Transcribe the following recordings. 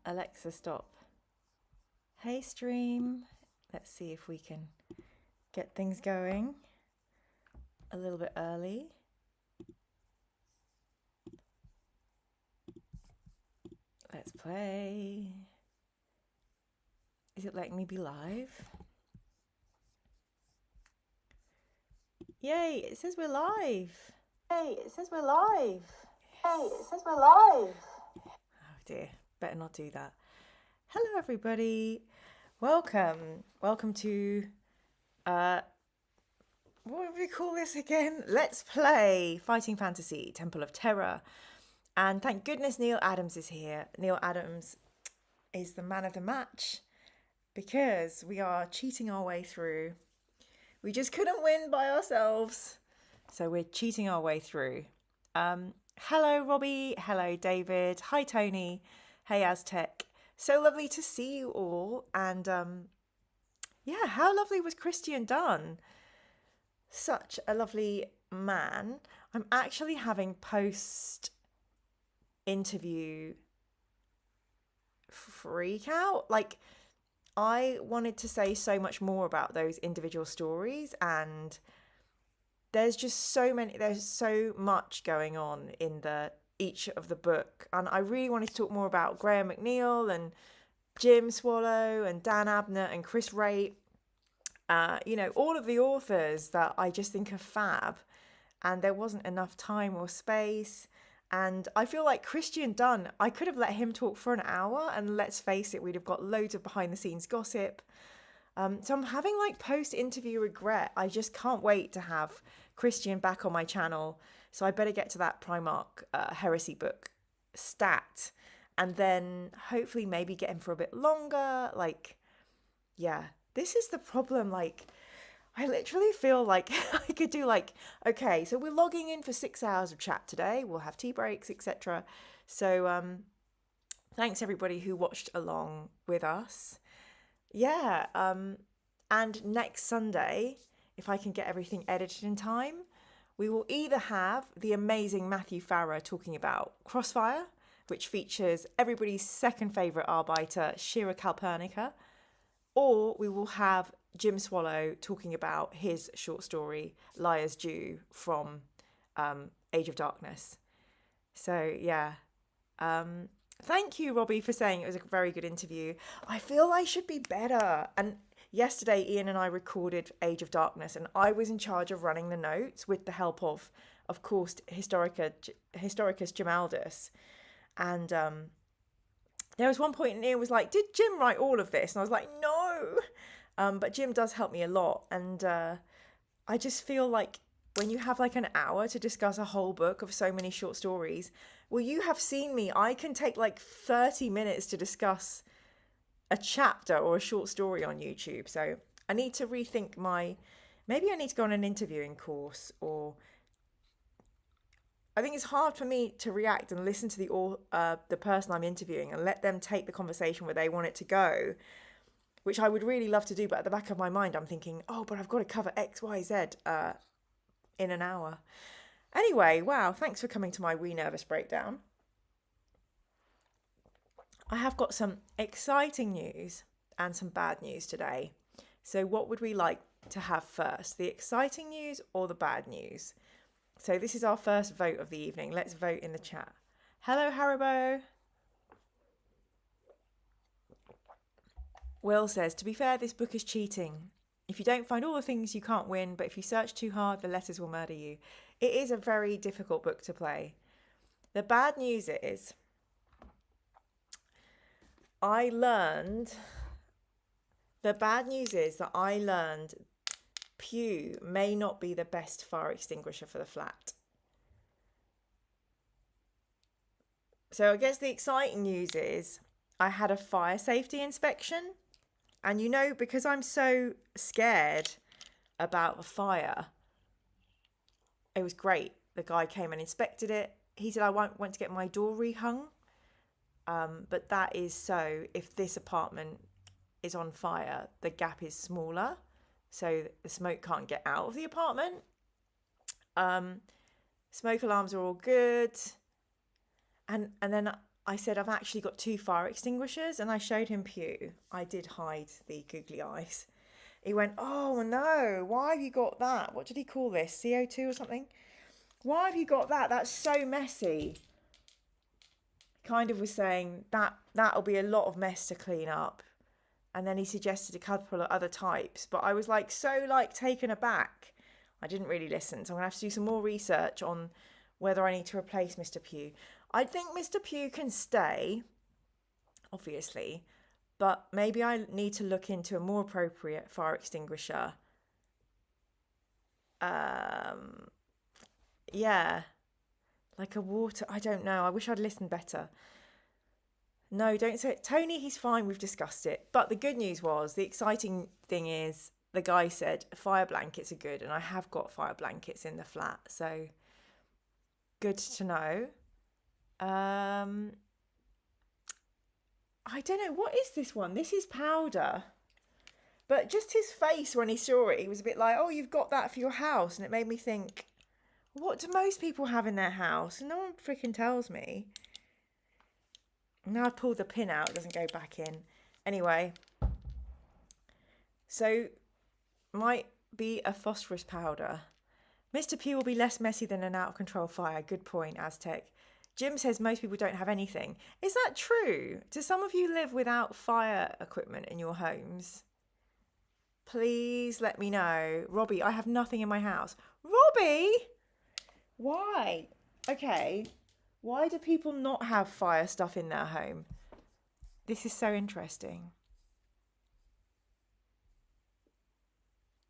Alexa, stop. Hey, stream. Let's see if we can get things going a little bit early. Let's play. Is it letting me be live? Yay, it says we're live. Hey, it says we're live. Hey, it says we're live. Oh dear, better not do that. Hello everybody. Welcome to what would we call this again? Let's play Fighting Fantasy Temple of Terror. And thank goodness Neil Adams is here. Neil Adams is the man of the match because we are cheating our way through. We just couldn't win by ourselves. So we're cheating our way through. Hello, Robbie. Hello, David. Hi, Tony. Hey, Aztec. So lovely to see you all. And yeah, how lovely was Christian Dunn? Such a lovely man. I'm actually having post interview freak out. Like, I wanted to say so much more about those individual stories, and there's so much going on in each of the book, and I really wanted to talk more about Graham McNeil and Jim Swallow and Dan Abnett and Chris Wright, all of the authors that I just think are fab, and there wasn't enough time or space. And I feel like Christian Dunn, I could have let him talk for an hour, and let's face it, we'd have got loads of behind the scenes gossip. So I'm having like post-interview regret. I just can't wait to have Christian back on my channel. So I better get to that Primarch heresy book stat, and then hopefully maybe get him for a bit longer. Like, yeah, this is the problem. Like, I literally feel like I could do like, okay, so we're logging in for 6 hours of chat today. We'll have tea breaks, etc. So thanks everybody who watched along with us. Yeah, and next Sunday, if I can get everything edited in time, we will either have the amazing Matthew Farrer talking about Crossfire, which features everybody's second favourite arbiter, Shira Calpurnica, or we will have Jim Swallow talking about his short story, Liar's Due, from Age of Darkness. So, yeah. Thank you, Robbie, for saying it was a very good interview. I feel I should be better. And yesterday, Ian and I recorded Age of Darkness, and I was in charge of running the notes with the help of course, Historicus Gemaldus. And there was one point, and Ian was like, "Did Jim write all of this?" And I was like, "No." But Jim does help me a lot, and I just feel like when you have like an hour to discuss a whole book of so many short stories, well, you have seen me. I can take like 30 minutes to discuss a chapter or a short story on YouTube. So I need to rethink maybe I need to go on an interviewing course, or I think it's hard for me to react and listen to the person I'm interviewing and let them take the conversation where they want it to go, which I would really love to do. But at the back of my mind, I'm thinking, oh, but I've got to cover X, Y, Z in an hour. Anyway, wow, thanks for coming to my wee nervous breakdown. I have got some exciting news and some bad news today. So what would we like to have first? The exciting news or the bad news? So this is our first vote of the evening. Let's vote in the chat. Hello, Haribo. Will says, to be fair, this book is cheating. If you don't find all the things, you can't win, but if you search too hard, the letters will murder you. It is a very difficult book to play. The bad news is, that I learned Pew may not be the best fire extinguisher for the flat. So I guess the exciting news is I had a fire safety inspection, and because I'm so scared about a fire, it was great. The guy came and inspected it. He said I won't want to get my door rehung, but that is so if this apartment is on fire, the gap is smaller, so the smoke can't get out of the apartment. Smoke alarms are all good, and then I said, I've actually got 2 fire extinguishers, and I showed him Pew. I did hide the googly eyes. He went, oh no, why have you got that? What did he call this? CO2 or something? Why have you got that? That's so messy. Kind of was saying that'll be a lot of mess to clean up. And then he suggested a couple of other types, but I was like so like taken aback. I didn't really listen, so I'm gonna have to do some more research on whether I need to replace Mr. Pugh. I think Mr. Pugh can stay, obviously, but maybe I need to look into a more appropriate fire extinguisher. Yeah, like a water. I don't know. I wish I'd listened better. No, don't say it. Tony, he's fine. We've discussed it. But the good news was, the exciting thing is, the guy said fire blankets are good, and I have got fire blankets in the flat. So good to know. I don't know. What is this one? This is powder. But just his face when he saw it, he was a bit like, oh, you've got that for your house. And it made me think, what do most people have in their house? And no one freaking tells me. Now I've pulled the pin out, it doesn't go back in. Anyway, so might be a phosphorus powder. Mr. P will be less messy than an out-of-control fire. Good point, Aztec. Jim says most people don't have anything. Is that true? Do some of you live without fire equipment in your homes? Please let me know. Robbie, I have nothing in my house. Robbie? Why? Okay. Why do people not have fire stuff in their home? This is so interesting.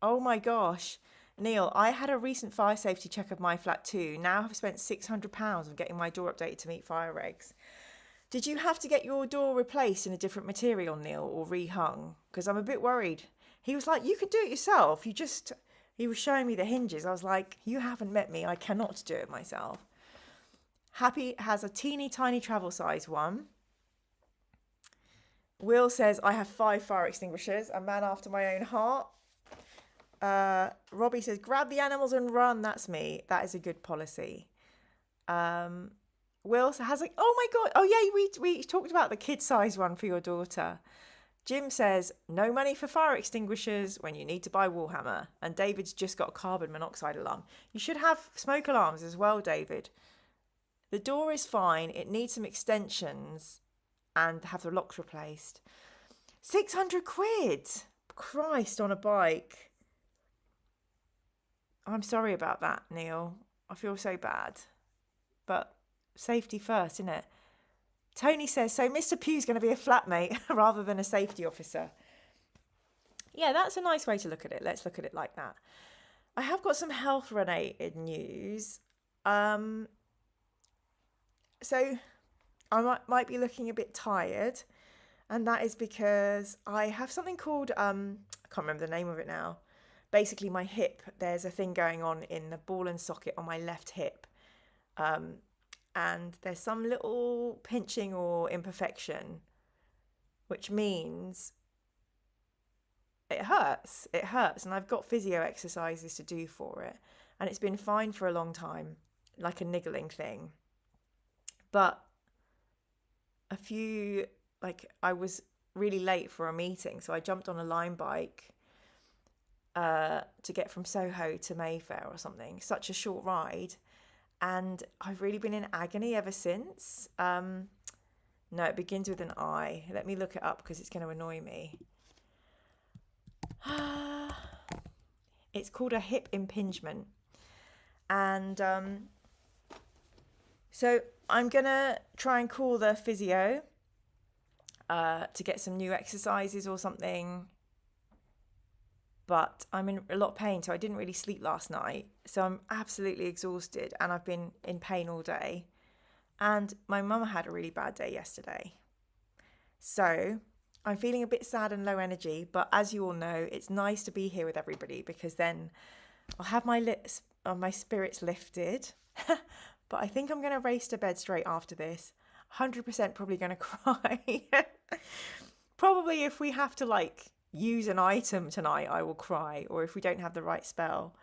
Oh my gosh. Neil, I had a recent fire safety check of my flat too. Now I've spent £600 on getting my door updated to meet fire regs. Did you have to get your door replaced in a different material, Neil, or rehung? Because I'm a bit worried. He was like, you can do it yourself. He was showing me the hinges. I was like, you haven't met me. I cannot do it myself. Happy has a teeny tiny travel size one. Will says, I have 5 fire extinguishers, a man after my own heart. Robbie says, grab the animals and run. That's me. That is a good policy. Will has like, oh my God. Oh yeah, we talked about the kid size one for your daughter. Jim says, no money for fire extinguishers when you need to buy Warhammer. And David's just got a carbon monoxide alarm. You should have smoke alarms as well, David. The door is fine. It needs some extensions and have the locks replaced. 600 quid. Christ, on a bike. I'm sorry about that, Neil. I feel so bad. But safety first, isn't it? Tony says, so Mr. Pugh's going to be a flatmate rather than a safety officer. Yeah, that's a nice way to look at it. Let's look at it like that. I have got some health-related news. So I might be looking a bit tired, and that is because I have something called, I can't remember the name of it now. Basically, my hip, there's a thing going on in the ball and socket on my left hip. And there's some little pinching or imperfection, which means it hurts. It hurts. And I've got physio exercises to do for it. And it's been fine for a long time, like a niggling thing. But I was really late for a meeting. So I jumped on a Lime bike to get from Soho to Mayfair or something. Such a short ride. And I've really been in agony ever since. No, it begins with an I. Let me look it up because it's going to annoy me. It's called a hip impingement. And so I'm going to try and call the physio to get some new exercises or something. But I'm in a lot of pain, so I didn't really sleep last night. So I'm absolutely exhausted and I've been in pain all day. And my mum had a really bad day yesterday. So I'm feeling a bit sad and low energy, but as you all know, it's nice to be here with everybody because then I'll have my spirits lifted. But I think I'm going to race to bed straight after this. 100% probably going to cry. Probably if we have to use an item tonight, I will cry, or if we don't have the right spell.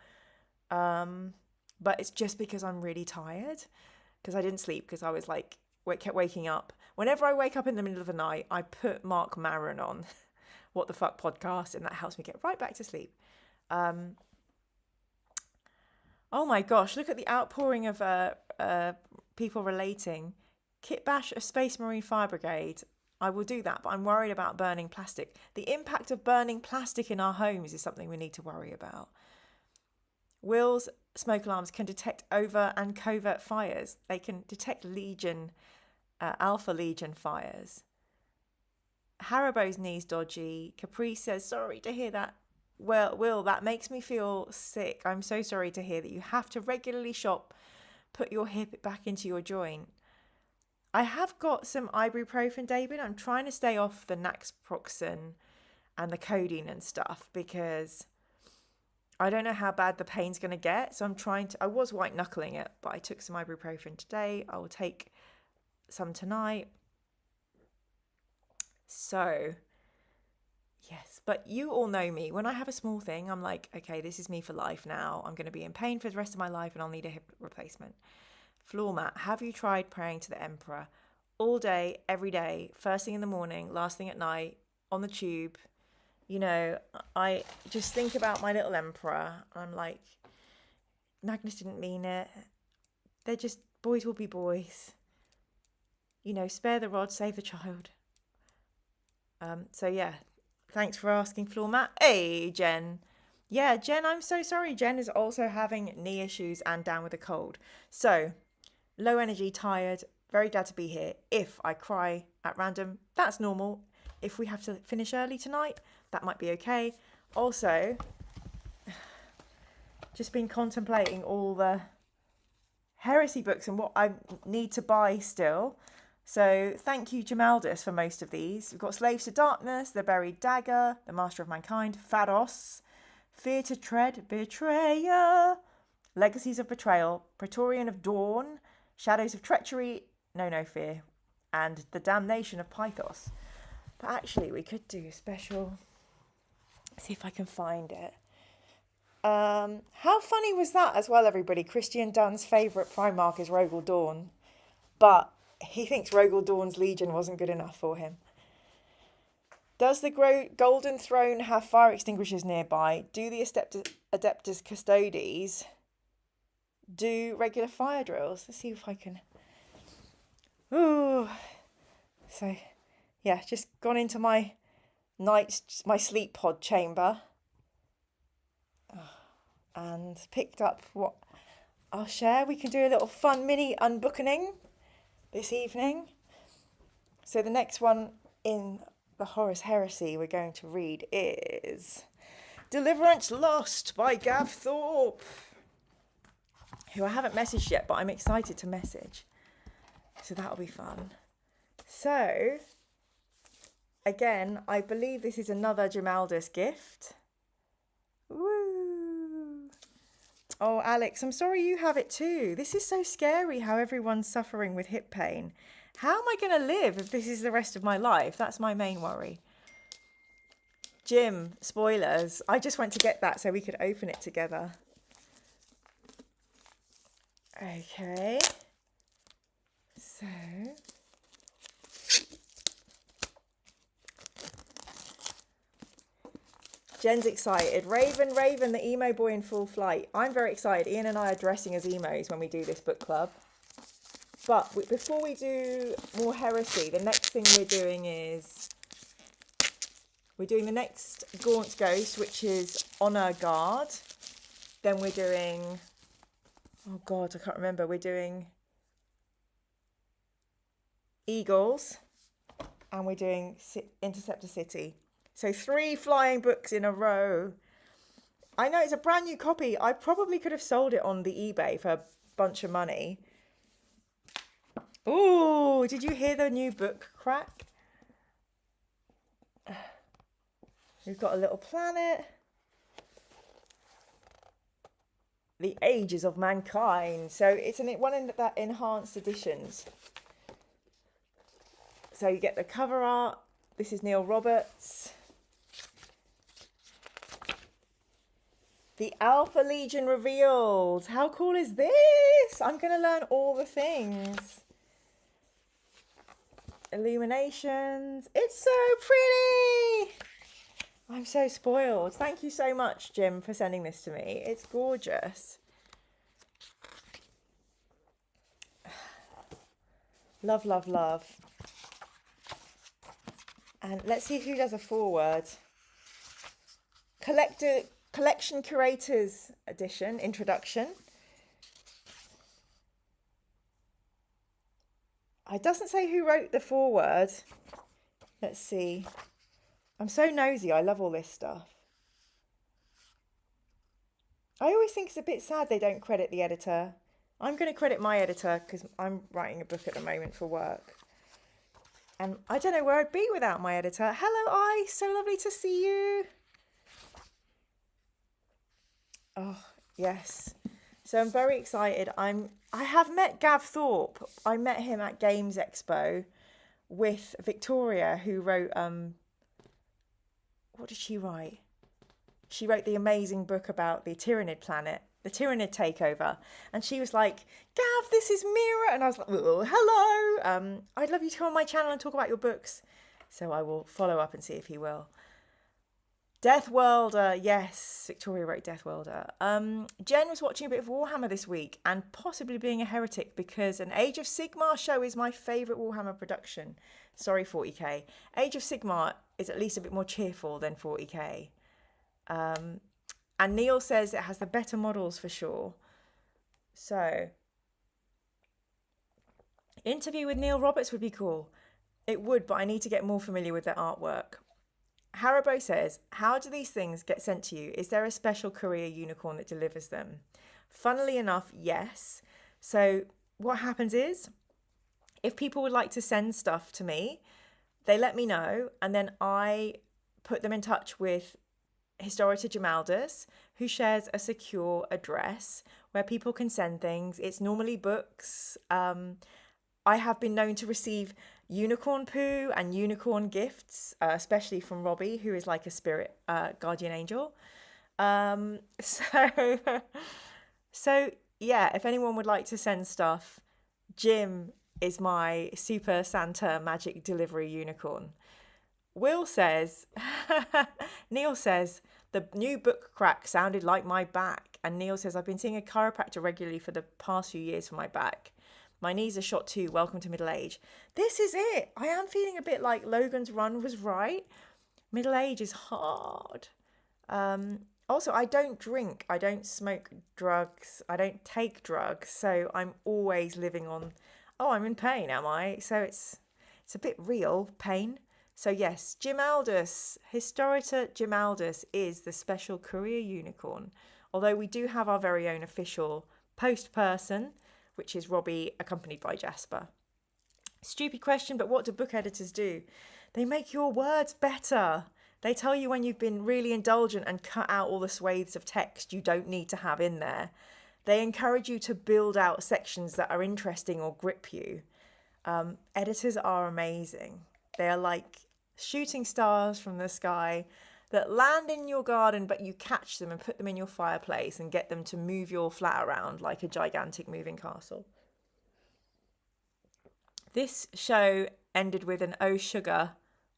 But it's just because I'm really tired, because I didn't sleep, because I was kept waking up. Whenever I wake up in the middle of the night, I put Mark Maron on What the Fuck podcast, and that helps me get right back to sleep. Oh my gosh, look at the outpouring of people relating. Kit Bash of Space Marine Fire Brigade. I will do that, but I'm worried about burning plastic. The impact of burning plastic in our homes is something we need to worry about. Will's smoke alarms can detect overt and covert fires. They can detect Alpha Legion fires. Haribo's knee's dodgy. Capri says, sorry to hear that. Well, Will, that makes me feel sick. I'm so sorry to hear that you have to regularly shop, put your hip back into your joint. I have got some ibuprofen, David. I'm trying to stay off the naproxen and the codeine and stuff because I don't know how bad the pain's going to get. So I was white knuckling it, but I took some ibuprofen today. I will take some tonight. So, yes, but you all know me. When I have a small thing, I'm like, okay, this is me for life now. I'm going to be in pain for the rest of my life and I'll need a hip replacement. Floor mat, have you tried praying to the Emperor? All day, every day, first thing in the morning, last thing at night, on the tube. You know, I just think about my little Emperor. I'm like, Magnus didn't mean it. They're just, boys will be boys. You know, spare the rod, save the child. So yeah, thanks for asking, Floor mat. Hey, Jen. Yeah, Jen, I'm so sorry. Jen is also having knee issues and down with a cold. So, low energy, tired, very glad to be here. If I cry at random, that's normal. If we have to finish early tonight, that might be okay. Also, just been contemplating all the heresy books and what I need to buy still. So thank you, Jamaldus, for most of these. We've got Slaves to Darkness, The Buried Dagger, The Master of Mankind, Vatos, Fear to Tread, Betrayer, Legacies of Betrayal, Praetorian of Dawn, Shadows of Treachery, No Fear, and The Damnation of Pythos. But actually, we could do a special... See if I can find it. How funny was that as well, everybody? Christian Dunn's favourite Primarch is Rogel Dawn, but he thinks Rogel Dawn's Legion wasn't good enough for him. Does the Golden Throne have fire extinguishers nearby? Do the Adeptus Custodes do regular fire drills? Let's see if I can... Ooh. So, yeah, just gone into my sleep pod chamber and picked up what I'll share. We can do a little fun mini unbookening this evening. So the next one in the Horus Heresy we're going to read is Deliverance Lost by Gav Thorpe, who I haven't messaged yet, but I'm excited to message. So that'll be fun. So, again, I believe this is another Jamaldus gift. Woo! Oh, Alex, I'm sorry you have it too. This is so scary how everyone's suffering with hip pain. How am I going to live if this is the rest of my life? That's my main worry. Jim, spoilers. I just went to get that so we could open it together. Okay. So... Jen's excited. Raven, the emo boy in full flight. I'm very excited. Ian and I are dressing as emos when we do this book club. But before we do more heresy, the next thing we're doing is... We're doing the next Gaunt's Ghost, which is Honor Guard. Then we're doing... Oh, God, I can't remember. We're doing Eagles. And we're doing Interceptor City. So 3 flying books in a row. I know it's a brand new copy. I probably could have sold it on the eBay for a bunch of money. Ooh, did you hear the new book crack? We've got a little planet. The Ages of Mankind. So it's one of that enhanced editions. So you get the cover art. This is Neil Roberts. The Alpha Legion revealed. How cool is this? I'm going to learn all the things. illuminations. It's so pretty. I'm so spoiled. Thank you so much, Jim, for sending this to me. It's gorgeous. Love, love, love. And let's see who does a foreword. Collection Curators Edition, Introduction. It doesn't say who wrote the foreword. Let's see. I'm so nosy. I love all this stuff. I always think it's a bit sad they don't credit the editor. I'm going to credit my editor because I'm writing a book at the moment for work. And I don't know where I'd be without my editor. Hello, Ice. So lovely to see you. Oh, yes. So I'm very excited. I have met Gav Thorpe. I met him at Games Expo with Victoria, who wrote what did she write? She wrote the amazing book about the Tyranid planet, the Tyranid takeover. And she was like, Gav, this is Mira. And I was like, oh, hello. I'd love you to come on my channel and talk about your books. So I will follow up and see if he will. Death Welder, yes, Victoria wrote Death Welder. Jen was watching a bit of Warhammer this week and possibly being a heretic because an Age of Sigmar show is my favourite Warhammer production. Sorry, 40k. Age of Sigmar is at least a bit more cheerful than 40k. And Neil says it has the better models for sure. So, interview with Neil Roberts would be cool. It would, but I need to get more familiar with their artwork. Haribo says, how do these things get sent to you? Is there a special courier unicorn that delivers them? Funnily enough, yes. So what happens is, if people would like to send stuff to me, they let me know, and then I put them in touch with Historita Gemaldus, who shares a secure address where people can send things. It's normally books. I have been known to receive unicorn poo and unicorn gifts, especially from Robbie, who is like a spirit guardian angel. So yeah, if anyone would like to send stuff, Jim is my Super Santa magic delivery unicorn. Will says, Neil says, the new book crack sounded like my back. And Neil says, I've been seeing a chiropractor regularly for the past few years for my back. My knees are shot too. Welcome to middle age. This is it. I am feeling a bit like Logan's run was right. Middle age is hard. Also, I don't drink. I don't smoke drugs. I don't take drugs. So I'm always living on, oh, I'm in pain, am I? So it's a bit real pain. So yes, Gemaldus, Historita Gemaldus is the special courier unicorn. Although we do have our very own official post person, which is Robbie, accompanied by Jasper. Stupid question, but what do book editors do? They make your words better. They tell you when you've been really indulgent and cut out all the swathes of text you don't need to have in there. They encourage you to build out sections that are interesting or grip you. Editors are amazing. They are like shooting stars from the sky that land in your garden, but you catch them and put them in your fireplace and get them to move your flat around like a gigantic moving castle. This show ended with an oh sugar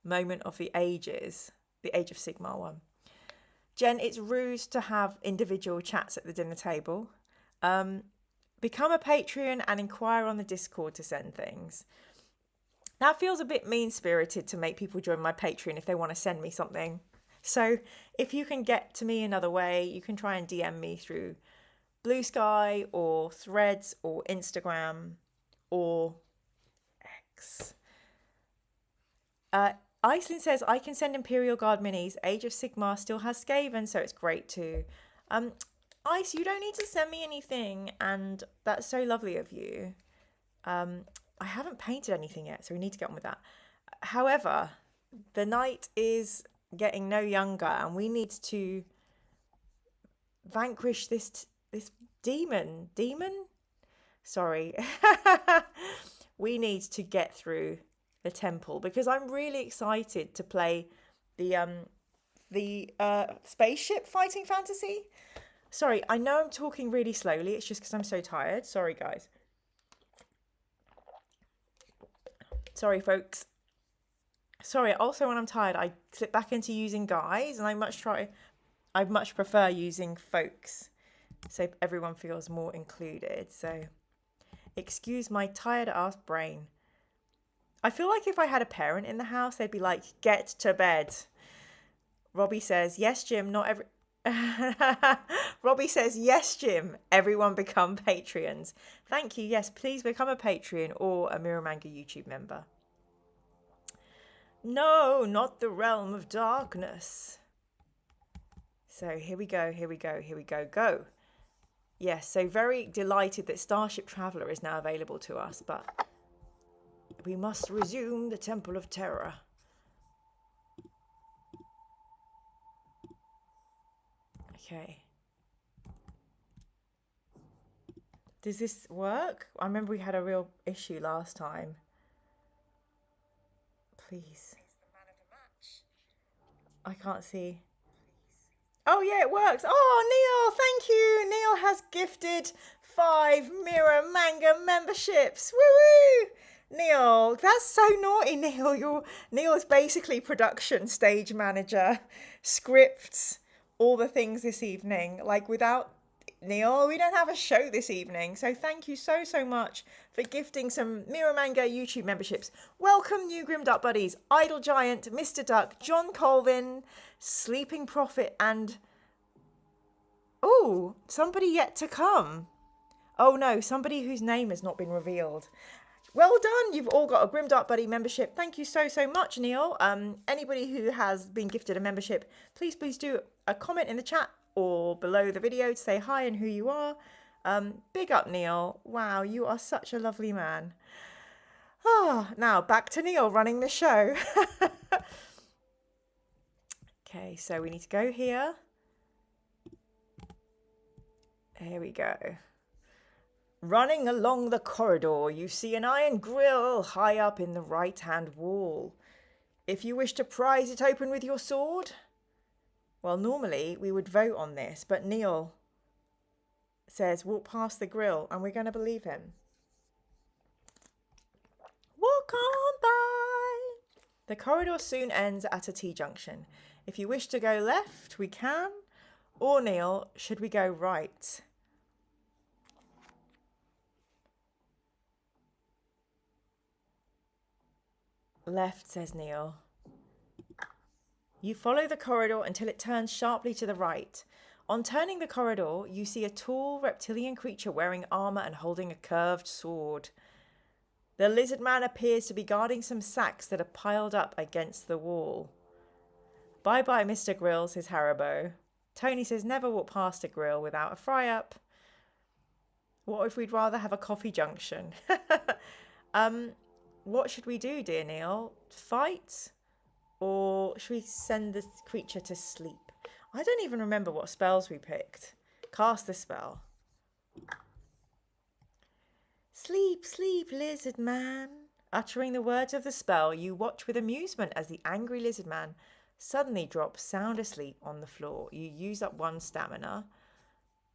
moment of the ages, the Age of Sigmar one. Jen, it's rude to have individual chats at the dinner table. Become a Patreon and inquire on the Discord to send things. That feels a bit mean-spirited to make people join my Patreon if they want to send me something. So if you can get to me another way, you can try and DM me through Blue Sky or Threads or Instagram or X. Iceland says, I can send Imperial Guard minis. Age of Sigmar still has Skaven, so it's great too. Ice, you don't need to send me anything, and that's so lovely of you. I haven't painted anything yet, so we need to get on with that. However, the night is getting no younger, and we need to vanquish this demon. Sorry. We need to get through the temple because I'm really excited to play the spaceship fighting fantasy. Sorry, I know I'm talking really slowly. It's just because I'm so tired. Sorry, guys. Sorry, folks. Sorry, also when I'm tired, I slip back into using guys, and I much prefer using folks, so everyone feels more included. So, excuse my tired ass brain. I feel like if I had a parent in the house, they'd be like, "Get to bed." Robbie says, "Yes, Jim. Not every." Robbie says, "Yes, Jim. Everyone become Patreons." Thank you. Yes, please become a Patreon or a Mirror Manga YouTube member. No, not the realm of darkness. So here we go, here we go, here we go, go. Yes, so very delighted that Starship Traveller is now available to us, but we must resume the Temple of Terror. Okay. Does this work? I remember we had a real issue last time. Please. I can't see. Oh yeah, it works. Oh, Neil, thank you. Neil has gifted 5 Mirror Manga memberships. Woo woo! Neil, that's so naughty, Neil. Neil is basically production, stage manager, scripts, all the things this evening. Like without Neil, we don't have a show this evening. So thank you so much for gifting some Mirror Manga YouTube memberships. Welcome, new Grim Duck buddies. Idle Giant, Mr. Duck, John Colvin, Sleeping Prophet, and oh, somebody yet to come. Oh no, somebody whose name has not been revealed. Well done, you've all got a Grim Dark Buddy membership. Thank you so much, Neil. Anybody who has been gifted a membership, please do a comment in the chat or below the video to say hi and who you are. Big up, Neil. Wow, you are such a lovely man. Now back to Neil running the show. Okay, so we need to go here. Here we go. Running along the corridor, you see an iron grill high up in the right-hand wall. If you wish to prise it open with your sword, well, normally we would vote on this, but Neil says walk past the grill, and we're going to believe him. Walk on by. The corridor soon ends at a T-junction. If you wish to go left, we can. Or, Neil, should we go right? Left, says Neil. You follow the corridor until it turns sharply to the right. On turning the corridor, you see a tall reptilian creature wearing armor and holding a curved sword. The lizard man appears to be guarding some sacks that are piled up against the wall. Bye-bye, Mr. Grill, says Haribo. Tony says never walk past a grill without a fry-up. What if we'd rather have a coffee junction? What should we do, dear Neil? Fight? Or should we send the creature to sleep? I don't even remember what spells we picked. Cast the spell. Sleep, sleep, lizard man. Uttering the words of the spell, you watch with amusement as the angry lizard man suddenly drops sound asleep on the floor. You use up 1 stamina,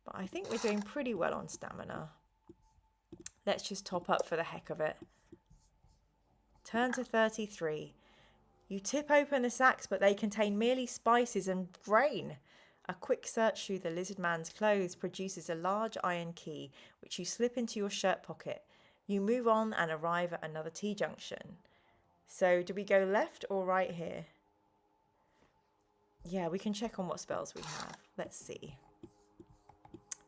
but I think we're doing pretty well on stamina. Let's just top up for the heck of it. Turn to 33. You tip open the sacks, but they contain merely spices and grain. A quick search through the lizard man's clothes produces a large iron key, which you slip into your shirt pocket. You move on and arrive at another T-junction. So do we go left or right here? Yeah, we can check on what spells we have. Let's see.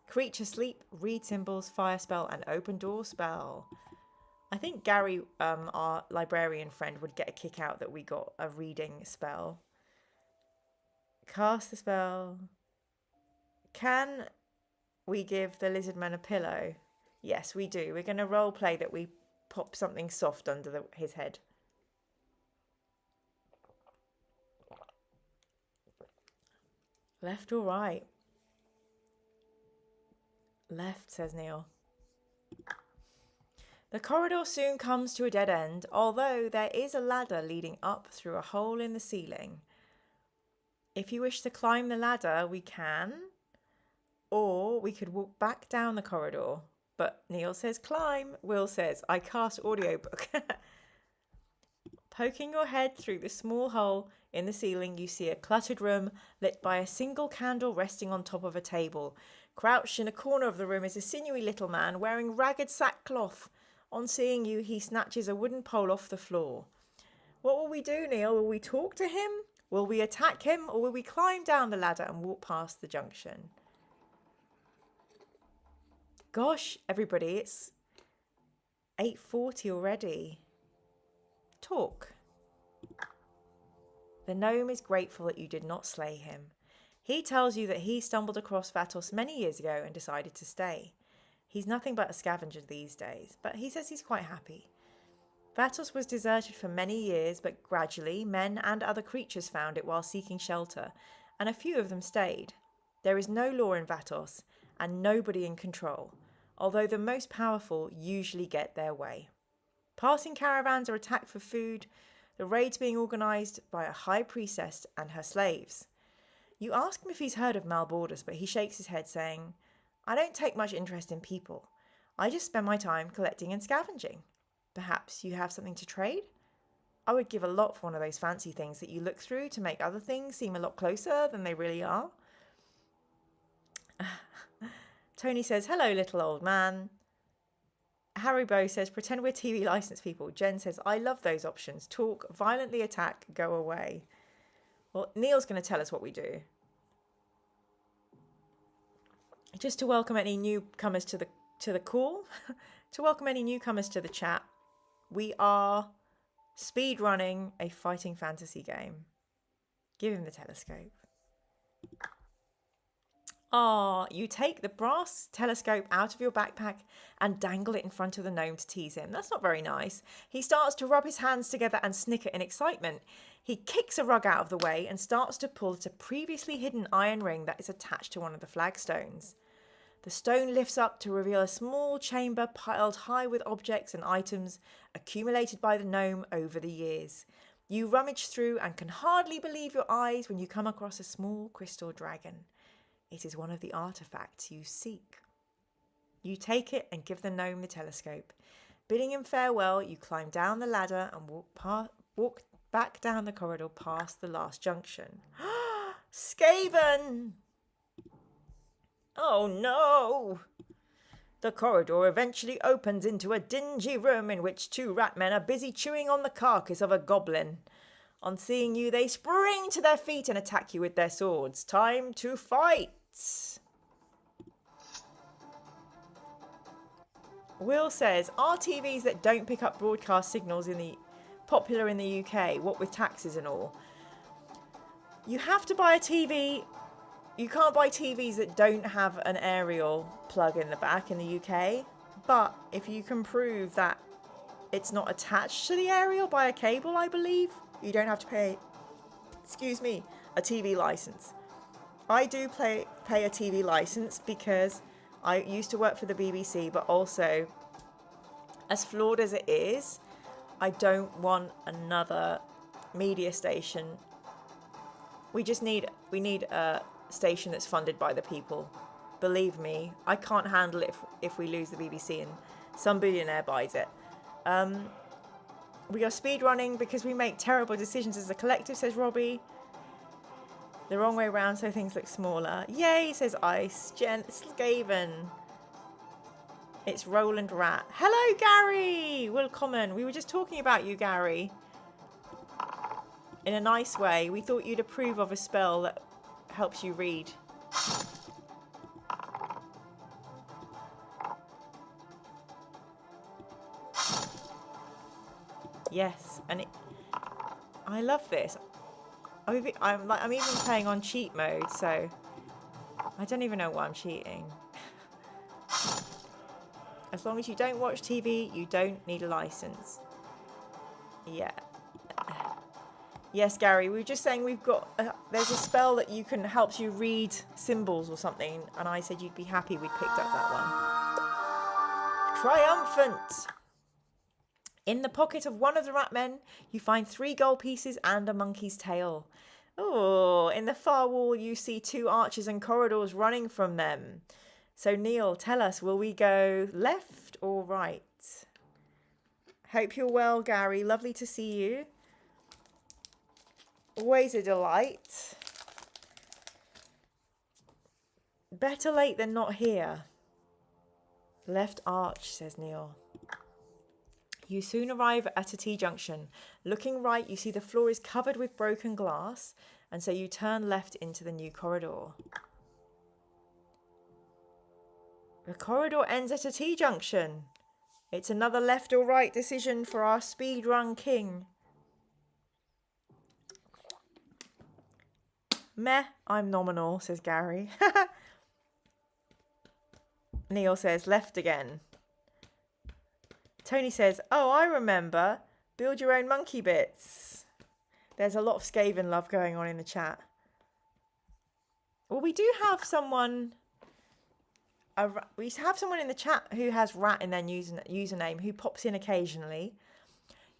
Creature sleep, read symbols, fire spell, and open door spell. I think Gary, our librarian friend, would get a kick out that we got a reading spell. Cast the spell. Can we give the lizard man a pillow? Yes, we do. We're going to role play that we pop something soft under his head. Left or right? Left, says Neil. The corridor soon comes to a dead end, although there is a ladder leading up through a hole in the ceiling. If you wish to climb the ladder, we can, or we could walk back down the corridor. But Neil says climb, Will says I cast audiobook. Poking your head through the small hole in the ceiling, you see a cluttered room lit by a single candle resting on top of a table. Crouched in a corner of the room is a sinewy little man wearing ragged sackcloth. On seeing you, he snatches a wooden pole off the floor. What will we do, Neil? Will we talk to him? Will we attack him? Or will we climb down the ladder and walk past the junction? Gosh, everybody, it's 8:40 already. Talk. The gnome is grateful that you did not slay him. He tells you that he stumbled across Vatos many years ago and decided to stay. He's nothing but a scavenger these days, but he says he's quite happy. Vatos was deserted for many years, but gradually men and other creatures found it while seeking shelter, and a few of them stayed. There is no law in Vatos, and nobody in control, although the most powerful usually get their way. Passing caravans are attacked for food, the raids being organised by a high priestess and her slaves. You ask him if he's heard of Malbordus, but he shakes his head saying, I don't take much interest in people. I just spend my time collecting and scavenging. Perhaps you have something to trade? I would give a lot for one of those fancy things that you look through to make other things seem a lot closer than they really are. Tony says, hello, little old man. Haribo says, pretend we're TV licensed people. Jen says, I love those options. Talk, violently attack, go away. Well, Neil's going to tell us what we do. Just to welcome any newcomers to the call, to welcome any newcomers to the chat, we are speedrunning a fighting fantasy game. Give him the telescope. You take the brass telescope out of your backpack and dangle it in front of the gnome to tease him. That's not very nice. He starts to rub his hands together and snicker in excitement. He kicks a rug out of the way and starts to pull at a previously hidden iron ring that is attached to one of the flagstones. The stone lifts up to reveal a small chamber piled high with objects and items accumulated by the gnome over the years. You rummage through and can hardly believe your eyes when you come across a small crystal dragon. It is one of the artifacts you seek. You take it and give the gnome the telescope. Bidding him farewell, you climb down the ladder and walk back down the corridor past the last junction. Skaven! Oh no! The corridor eventually opens into a dingy room in which two rat men are busy chewing on the carcass of a goblin. On seeing you, they spring to their feet and attack you with their swords. Time to fight! Will says, are TVs that don't pick up broadcast signals popular in the UK, what with taxes and all? You have to buy a TV. You can't buy TVs that don't have an aerial plug in the back in the UK. But if you can prove that it's not attached to the aerial by a cable, I believe, you don't have to pay, a TV license. I do pay a TV license because I used to work for the BBC, but also, as flawed as it is, I don't want another media station. We need a station that's funded by the people. Believe me, I can't handle it if we lose the BBC and some billionaire buys it. We are speedrunning because we make terrible decisions as a collective, says Robbie. The wrong way around, so things look smaller. Yay, says Ice. Jen Skaven. It's Roland Rat. Hello, Gary! Willkommen. We were just talking about you, Gary. In a nice way. We thought you'd approve of a spell that helps you read. Yes, and I love this. I'm even playing on cheat mode, so I don't even know why I'm cheating. As long as you don't watch TV, you don't need a license. Yeah. Yes, Gary, we were just saying we've got there's a spell that helps you read symbols or something, and I said you'd be happy we'd picked up that one. Triumphant! In the pocket of one of the rat men, you find 3 gold pieces and a monkey's tail. Oh, in the far wall, you see 2 arches and corridors running from them. So, Neil, tell us, will we go left or right? Hope you're well, Gary. Lovely to see you. Always a delight. Better late than not here. Left arch, says Neil. You soon arrive at a T-junction. Looking right, you see the floor is covered with broken glass, and so you turn left into the new corridor. The corridor ends at a T-junction. It's another left or right decision for our speedrun king. Meh, I'm nominal, says Gary. Neil says, left again. Tony says, oh, I remember. Build your own monkey bits. There's a lot of Skaven love going on in the chat. Well, we do have someone... we have someone in the chat who has rat in their username who pops in occasionally.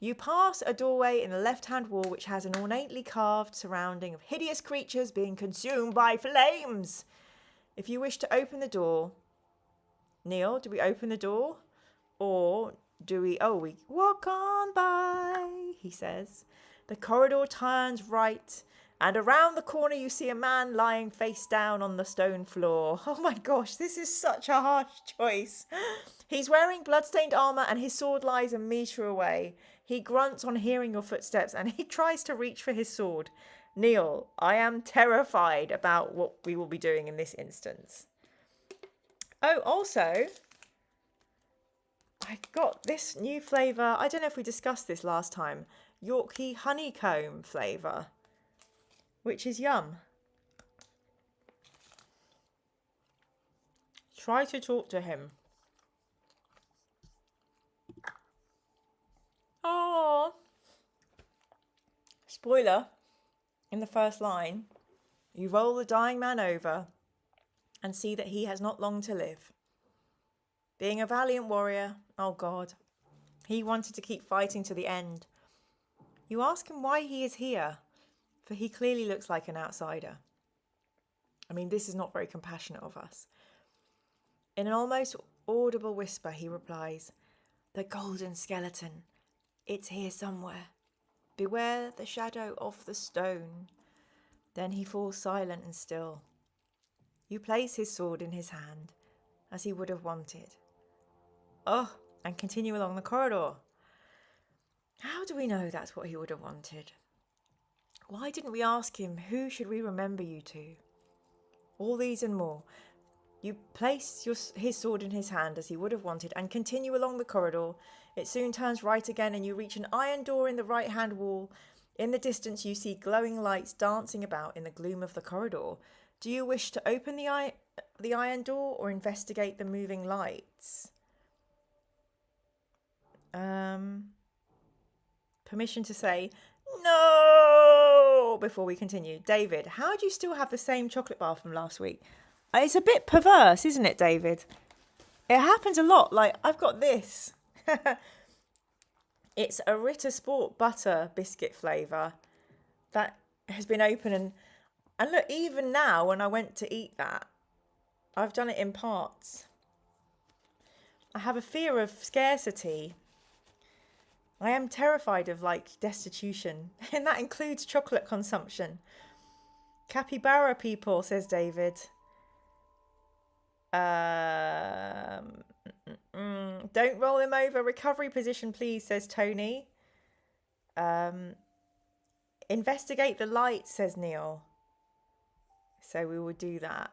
You pass a doorway in the left-hand wall which has an ornately carved surrounding of hideous creatures being consumed by flames. If you wish to open the door... Neil, do we open the door? Or do we... Oh, we walk on by, he says. The corridor turns right, and around the corner you see a man lying face down on the stone floor. Oh my gosh, this is such a harsh choice. He's wearing bloodstained armour and his sword lies a metre away. He grunts on hearing your footsteps and he tries to reach for his sword. Neil, I am terrified about what we will be doing in this instance. Oh, also, I got this new flavour. I don't know if we discussed this last time. Yorkie honeycomb flavour, which is yum. Try to talk to him. Oh, spoiler, in the first line, you roll the dying man over and see that he has not long to live. Being a valiant warrior, oh God, he wanted to keep fighting to the end. You ask him why he is here, for he clearly looks like an outsider. I mean, this is not very compassionate of us. In an almost audible whisper, he replies, "The golden skeleton, it's here somewhere. Beware the shadow of the stone." Then he falls silent and still. You place his sword in his hand, as he would have wanted. Oh, and continue along the corridor. How do we know that's what he would have wanted? Why didn't we ask him, who should we remember you to? All these and more. You place his sword in his hand as he would have wanted and continue along the corridor. It soon turns right again and you reach an iron door in the right-hand wall. In the distance you see glowing lights dancing about in the gloom of the corridor. Do you wish to open the iron door or investigate the moving lights? Permission to say no before we continue. David, how do you still have the same chocolate bar from last week? It's a bit perverse, isn't it, David? It happens a lot. Like, I've got this. It's a Ritter Sport butter biscuit flavour that has been open. And look, even now when I went to eat that, I've done it in parts. I have a fear of scarcity. I am terrified of, like, destitution. And that includes chocolate consumption. Capybara people, says David. Don't roll him over. Recovery position, please, says Tony. Investigate the light, says Neil. So we will do that.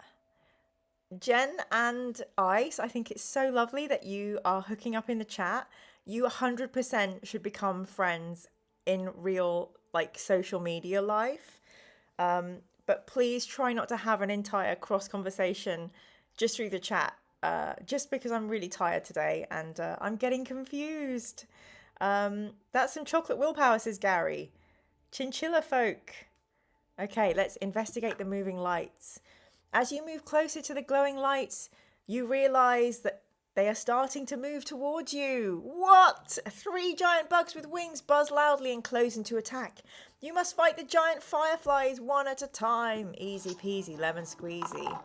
Jen and Ice, I think it's so lovely that you are hooking up in the chat. You 100% should become friends in real, like, social media life. But please try not to have an entire cross conversation just through the chat. Just because I'm really tired today and I'm getting confused. That's some chocolate willpower, says Gary. Chinchilla folk. Okay, let's investigate the moving lights. As you move closer to the glowing lights, you realise that they are starting to move towards you. What? 3 giant bugs with wings buzz loudly and close into attack. You must fight the giant fireflies one at a time. Easy peasy, lemon squeezy.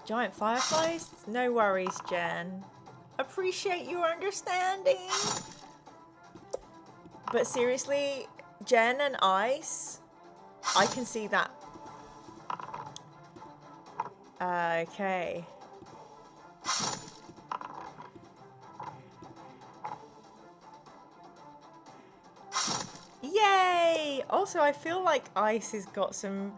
Giant fireflies? No worries, Jen. Appreciate your understanding. But seriously, Jen and Ice. I can see that. Okay. Yay! Also, I feel like Ice has got some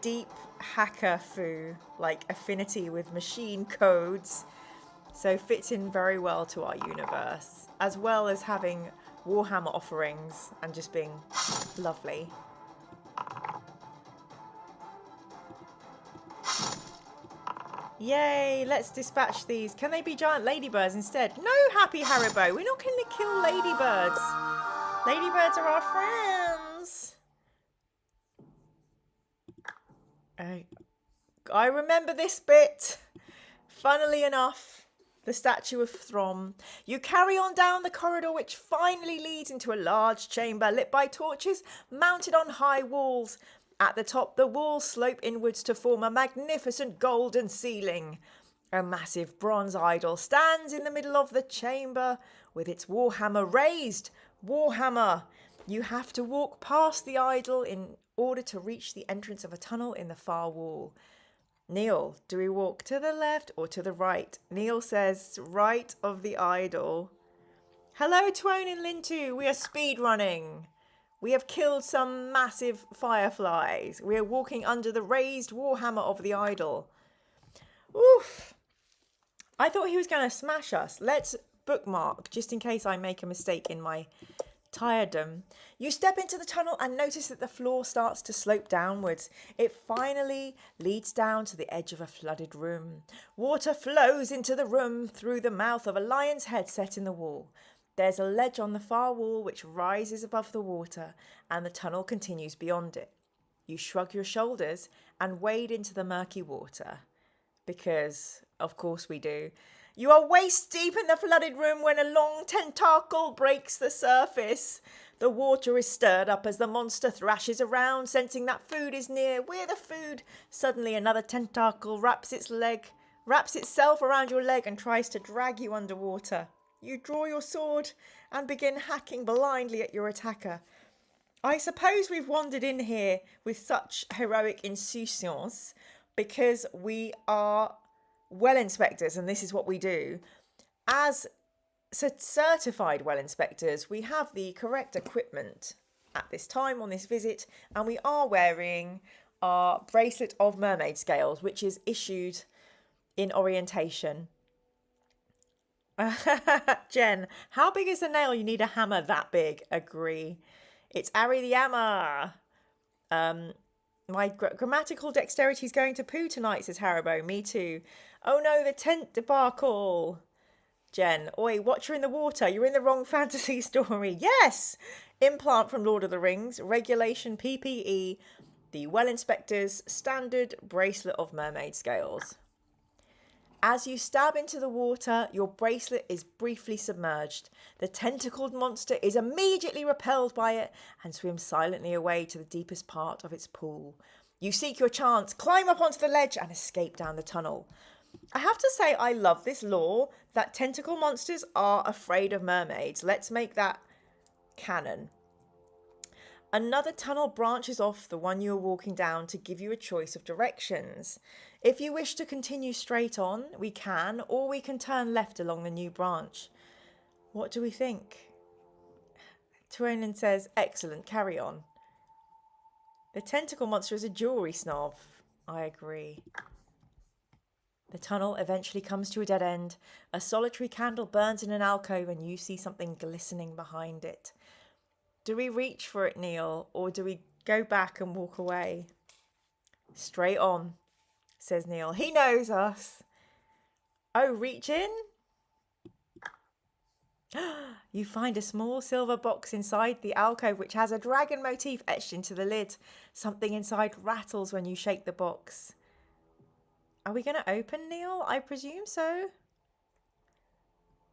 deep hacker foo, like affinity with machine codes, so fits in very well to our universe, as well as having Warhammer offerings and just being lovely. Yay, let's dispatch these. Can they be giant ladybirds instead? No, Happy Haribo, we're not going to kill ladybirds. Ladybirds are our friends. I remember this bit. Funnily enough, the statue of Throm. You carry on down the corridor, which finally leads into a large chamber lit by torches mounted on high walls. At the top, the walls slope inwards to form a magnificent golden ceiling. A massive bronze idol stands in the middle of the chamber with its warhammer raised. Warhammer! You have to walk past the idol in order to reach the entrance of a tunnel in the far wall. Neil, do we walk to the left or to the right? Neil says right of the idol. Hello, Twone and Lintu. We are speed running. We have killed some massive fireflies. We are walking under the raised warhammer of the idol. Oof. I thought he was going to smash us. Let's bookmark, just in case I make a mistake in my tiredom. You step into the tunnel and notice that the floor starts to slope downwards. It finally leads down to the edge of a flooded room. Water flows into the room through the mouth of a lion's head set in the wall. There's a ledge on the far wall which rises above the water, and the tunnel continues beyond it. You shrug your shoulders and wade into the murky water. Because, of course we do. You are waist deep in the flooded room when a long tentacle breaks the surface. The water is stirred up as the monster thrashes around, sensing that food is near. We're the food. Suddenly another tentacle wraps itself around your leg and tries to drag you underwater. You draw your sword and begin hacking blindly at your attacker. I suppose we've wandered in here with such heroic insouciance because we are well inspectors, and this is what we do. As certified well inspectors, we have the correct equipment at this time on this visit, and we are wearing our bracelet of mermaid scales, which is issued in orientation. Jen, how big is the nail? You need a hammer that big. Agree. It's Ari the hammer. My grammatical dexterity is going to poo tonight, says Haribo. Me too. Oh no, the tent debacle. Jen, oi, watcher in the water. You're in the wrong fantasy story. Yes! Implant from Lord of the Rings. Regulation PPE. The Well Inspector's standard bracelet of mermaid scales. As you stab into the water, your bracelet is briefly submerged. The tentacled monster is immediately repelled by it and swims silently away to the deepest part of its pool. You seek your chance, climb up onto the ledge and escape down the tunnel. I have to say I love this lore that tentacle monsters are afraid of mermaids. Let's make that canon. Another tunnel branches off the one you are walking down to give you a choice of directions. If you wish to continue straight on, we can, or we can turn left along the new branch. What do we think? Tuonen says, excellent, carry on. The tentacle monster is a jewellery snob. I agree. The tunnel eventually comes to a dead end. A solitary candle burns in an alcove and you see something glistening behind it. Do we reach for it, Neil, or do we go back and walk away? Straight on, says Neil. He knows us. Oh, reach in? You find a small silver box inside the alcove which has a dragon motif etched into the lid. Something inside rattles when you shake the box. Are we going to open, Neil? I presume so.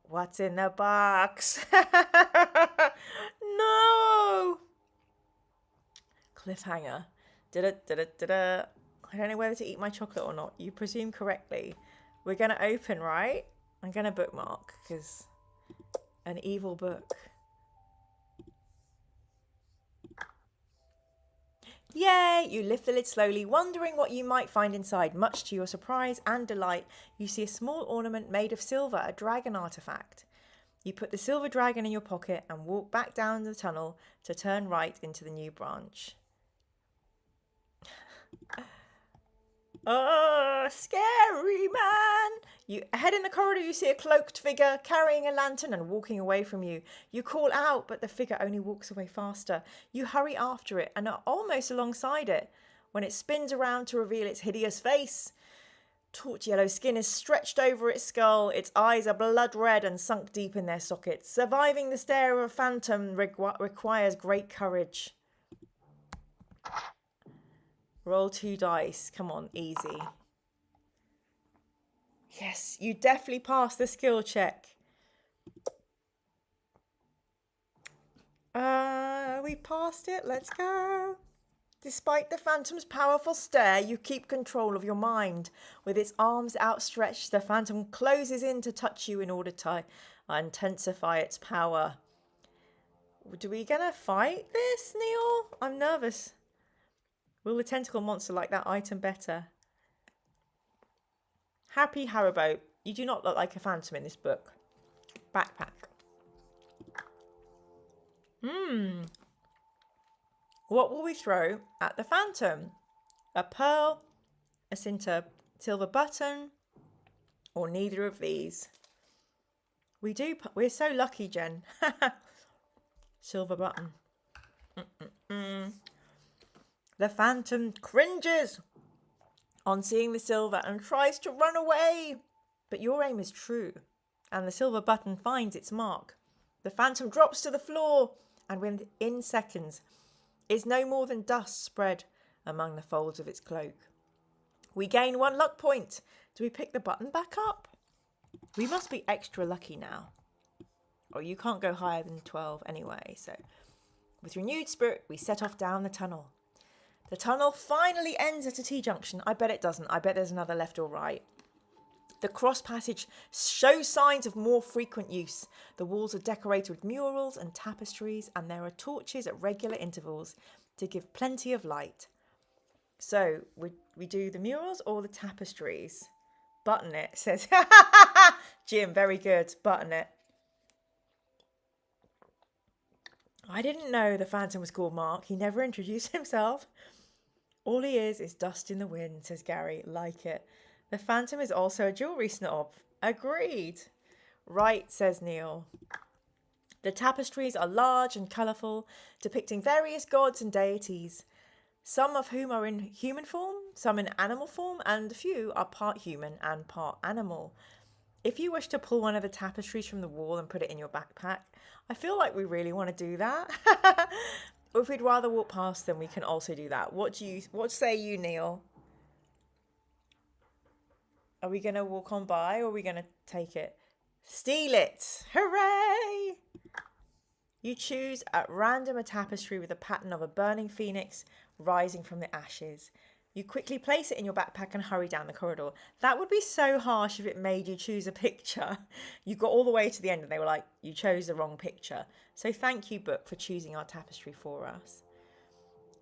What's in the box? No! Cliffhanger. Da-da-da-da-da-da. I don't know whether to eat my chocolate or not. You presume correctly. We're going to open, right? I'm going to bookmark because an evil book. Yay! You lift the lid slowly, wondering what you might find inside. Much to your surprise and delight, you see a small ornament made of silver, a dragon artifact. You put the silver dragon in your pocket and walk back down the tunnel to turn right into the new branch. Oh, scary man! You head in the corridor, you see a cloaked figure carrying a lantern and walking away from you. You call out, but the figure only walks away faster. You hurry after it and are almost alongside it when it spins around to reveal its hideous face. Torch yellow skin is stretched over its skull. Its eyes are blood red and sunk deep in their sockets. Surviving the stare of a phantom requires great courage. Roll 2 dice. Come on, easy. Yes, you definitely passed the skill check. We passed it. Let's go. Despite the phantom's powerful stare, you keep control of your mind. With its arms outstretched, the phantom closes in to touch you in order to intensify its power. Do we gonna fight this, Neil? I'm nervous. Will the tentacle monster like that item better? Happy Haribo, you do not look like a phantom in this book. Backpack. What will we throw at the phantom? A pearl, a silver button, or neither of these? We're so lucky, Jen. Silver button. The phantom cringes on seeing the silver and tries to run away. But your aim is true, and the silver button finds its mark. The phantom drops to the floor, and within seconds is no more than dust spread among the folds of its cloak. We gain 1 luck point. Do we pick the button back up? We must be extra lucky now. Or you can't go higher than 12 anyway, so with renewed spirit, we set off down the tunnel. The tunnel finally ends at a T-junction. I bet it doesn't. I bet there's another left or right. The cross passage shows signs of more frequent use. The walls are decorated with murals and tapestries, and there are torches at regular intervals to give plenty of light. So, we do the murals or the tapestries? Button it, says Jim. Very good. Button it. I didn't know the phantom was called Mark. He never introduced himself. All he is dust in the wind, says Gary. Like it. The phantom is also a jewellery snob. Agreed. Right, says Neil. The tapestries are large and colourful, depicting various gods and deities, some of whom are in human form, some in animal form, and a few are part human and part animal. If you wish to pull one of the tapestries from the wall and put it in your backpack, I feel like we really want to do that. Or if we'd rather walk past them, we can also do that. What say you, Neil? Are we going to walk on by, or are we going to take it? Steal it! Hooray! You choose at random a tapestry with a pattern of a burning phoenix rising from the ashes. You quickly place it in your backpack and hurry down the corridor. That would be so harsh if it made you choose a picture. You got all the way to the end and they were like, you chose the wrong picture. So thank you, book, for choosing our tapestry for us.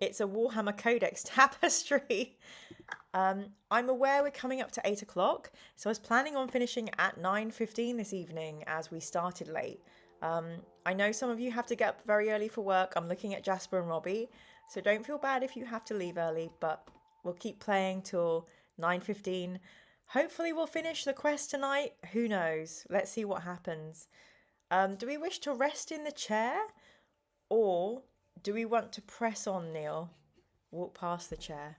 It's a Warhammer Codex tapestry. I'm aware we're coming up to 8 o'clock, so I was planning on finishing at 9:15 this evening as we started late. I know some of you have to get up very early for work. I'm looking at Jasper and Robbie, so don't feel bad if you have to leave early, but we'll keep playing till 9:15. Hopefully we'll finish the quest tonight. Who knows? Let's see what happens. Do we wish to rest in the chair, or do we want to press on, Neil? Walk past the chair.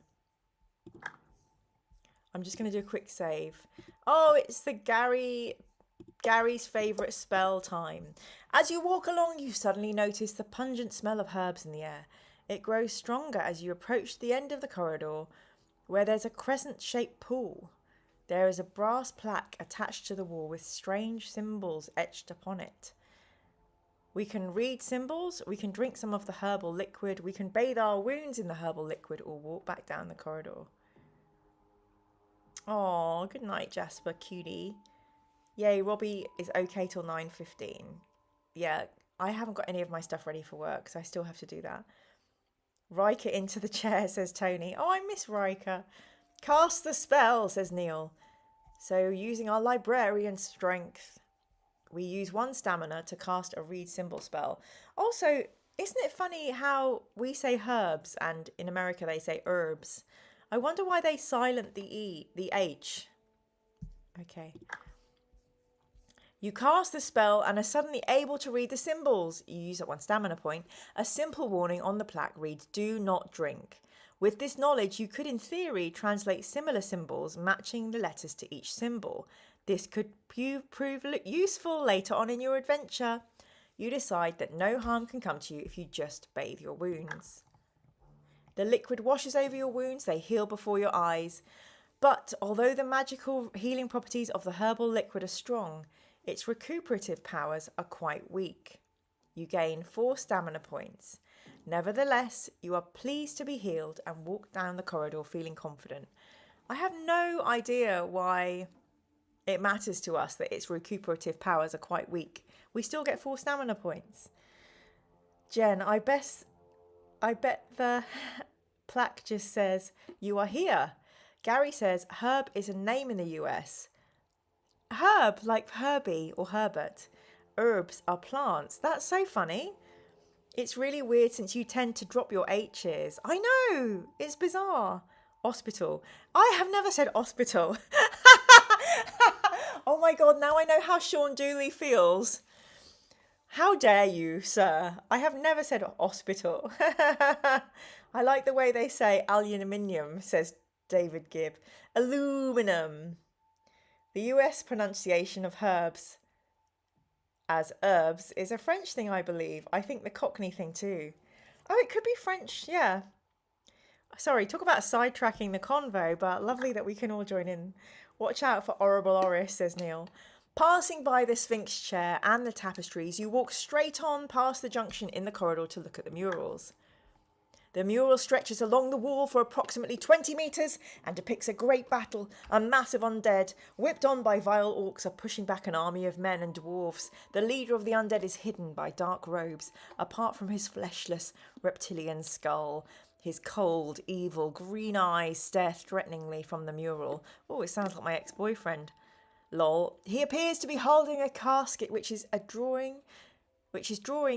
I'm just going to do a quick save. Oh, it's the Gary's favourite spell time. As you walk along, you suddenly notice the pungent smell of herbs in the air. It grows stronger as you approach the end of the corridor, where there's a crescent-shaped pool. There is a brass plaque attached to the wall with strange symbols etched upon it. We can read symbols, we can drink some of the herbal liquid, we can bathe our wounds in the herbal liquid, or walk back down the corridor. Oh, good night, Jasper, cutie. Yay, Robbie is okay till 9:15. Yeah, I haven't got any of my stuff ready for work, so I still have to do that. Riker into the chair, says Tony. Oh, I miss Riker. Cast the spell, says Neil. So using our librarian strength, we use 1 stamina to cast a read symbol spell. Also, isn't it funny how we say herbs and in America they say herbs? I wonder why they silent the H. Okay. You cast the spell and are suddenly able to read the symbols. You use up 1 stamina point. A simple warning on the plaque reads, do not drink. With this knowledge, you could in theory translate similar symbols matching the letters to each symbol. This could prove useful later on in your adventure. You decide that no harm can come to you if you just bathe your wounds. The liquid washes over your wounds, they heal before your eyes. But although the magical healing properties of the herbal liquid are strong, its recuperative powers are quite weak. You gain 4 stamina points. Nevertheless, you are pleased to be healed and walk down the corridor feeling confident. I have no idea why it matters to us that its recuperative powers are quite weak. We still get 4 stamina points. Jen, I bet the plaque just says, you are here. Gary says, Herb is a name in the US. Herb, like Herbie or Herbert. Herbs are plants. That's so funny. It's really weird since you tend to drop your H's. I know, it's bizarre. Hospital. I have never said hospital. Oh my God, now I know how Sean Dooley feels. How dare you, sir? I have never said hospital. I like the way they say aluminium, says David Gibb. Aluminum. The US pronunciation of herbs as herbs is a French thing, I believe. I think the Cockney thing too. Oh, it could be French, yeah. Sorry, talk about sidetracking the convo, but lovely that we can all join in. Watch out for horrible Oris, says Neil. Passing by the Sphinx chair and the tapestries, you walk straight on past the junction in the corridor to look at the murals. The mural stretches along the wall for approximately 20 metres and depicts a great battle. A massive undead, whipped on by vile orcs, are pushing back an army of men and dwarves. The leader of the undead is hidden by dark robes, apart from his fleshless reptilian skull. His cold, evil, green eyes stare threateningly from the mural. Oh, it sounds like my ex-boyfriend. Lol. He appears to be holding a casket which is drawing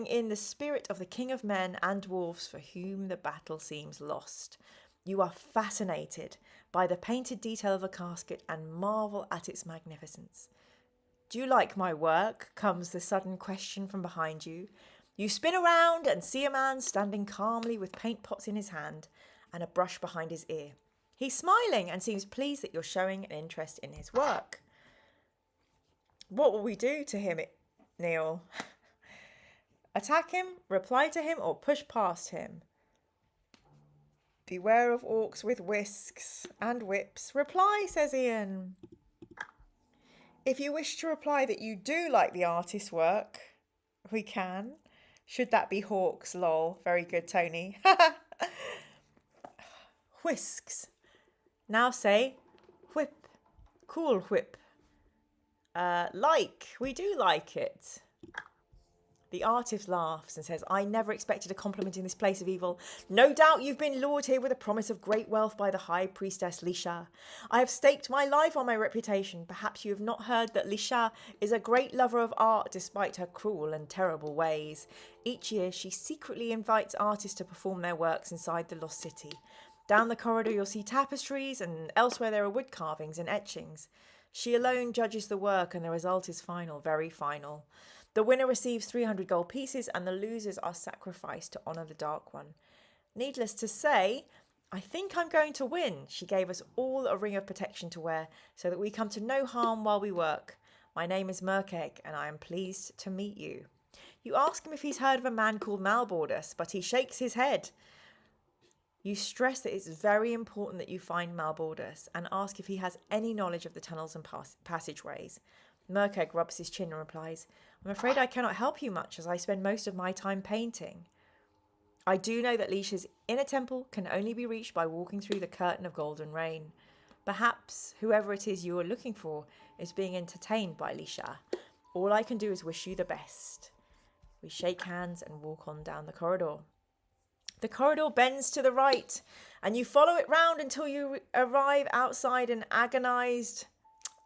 in the spirit of the king of men and dwarves for whom the battle seems lost. You are fascinated by the painted detail of the casket and marvel at its magnificence. Do you like my work? Comes the sudden question from behind you. You spin around and see a man standing calmly with paint pots in his hand and a brush behind his ear. He's smiling and seems pleased that you're showing an interest in his work. What will we do to him, Neil? Attack him, reply to him, or push past him? Beware of orcs with whisks and whips. Reply, says Ian. If you wish to reply that you do like the artist's work, we can. Should that be hawks, lol. Very good, Tony. Whisks. Now say whip. Cool whip. We do like it. The artist laughs and says, I never expected a compliment in this place of evil. No doubt you've been lured here with a promise of great wealth by the high priestess Lisha. I have staked my life on my reputation. Perhaps you have not heard that Lisha is a great lover of art despite her cruel and terrible ways. Each year she secretly invites artists to perform their works inside the lost city. Down the corridor you'll see tapestries, and elsewhere there are wood carvings and etchings. She alone judges the work and the result is final, very final. The winner receives 300 gold pieces and the losers are sacrificed to honour the Dark One. Needless to say, I think I'm going to win. She gave us all a ring of protection to wear so that we come to no harm while we work. My name is Murkegg and I am pleased to meet you. You ask him if he's heard of a man called Malbordus, but he shakes his head. You stress that it's very important that you find Malbordus and ask if he has any knowledge of the tunnels and passageways. Murkegg rubs his chin and replies, I'm afraid I cannot help you much as I spend most of my time painting. I do know that Lisha's inner temple can only be reached by walking through the curtain of golden rain. Perhaps whoever it is you are looking for is being entertained by Lisha. All I can do is wish you the best. We shake hands and walk on down the corridor. The corridor bends to the right, and you follow it round until you arrive outside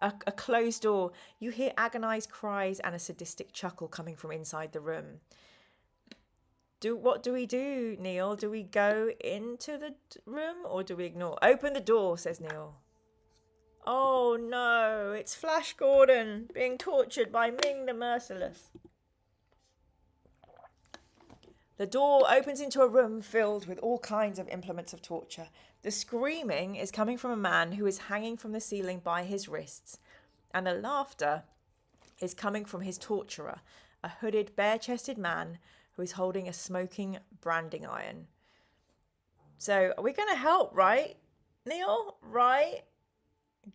a closed door. You hear agonized cries and a sadistic chuckle coming from inside the room. What do we do, Neil? Do we go into the room or do we ignore? Open the door, says Neil. Oh no, it's Flash Gordon being tortured by Ming the Merciless. The door opens into a room filled with all kinds of implements of torture. The screaming is coming from a man who is hanging from the ceiling by his wrists, and the laughter is coming from his torturer, a hooded, bare-chested man who is holding a smoking branding iron. So, are we going to help, right, Neil? Right?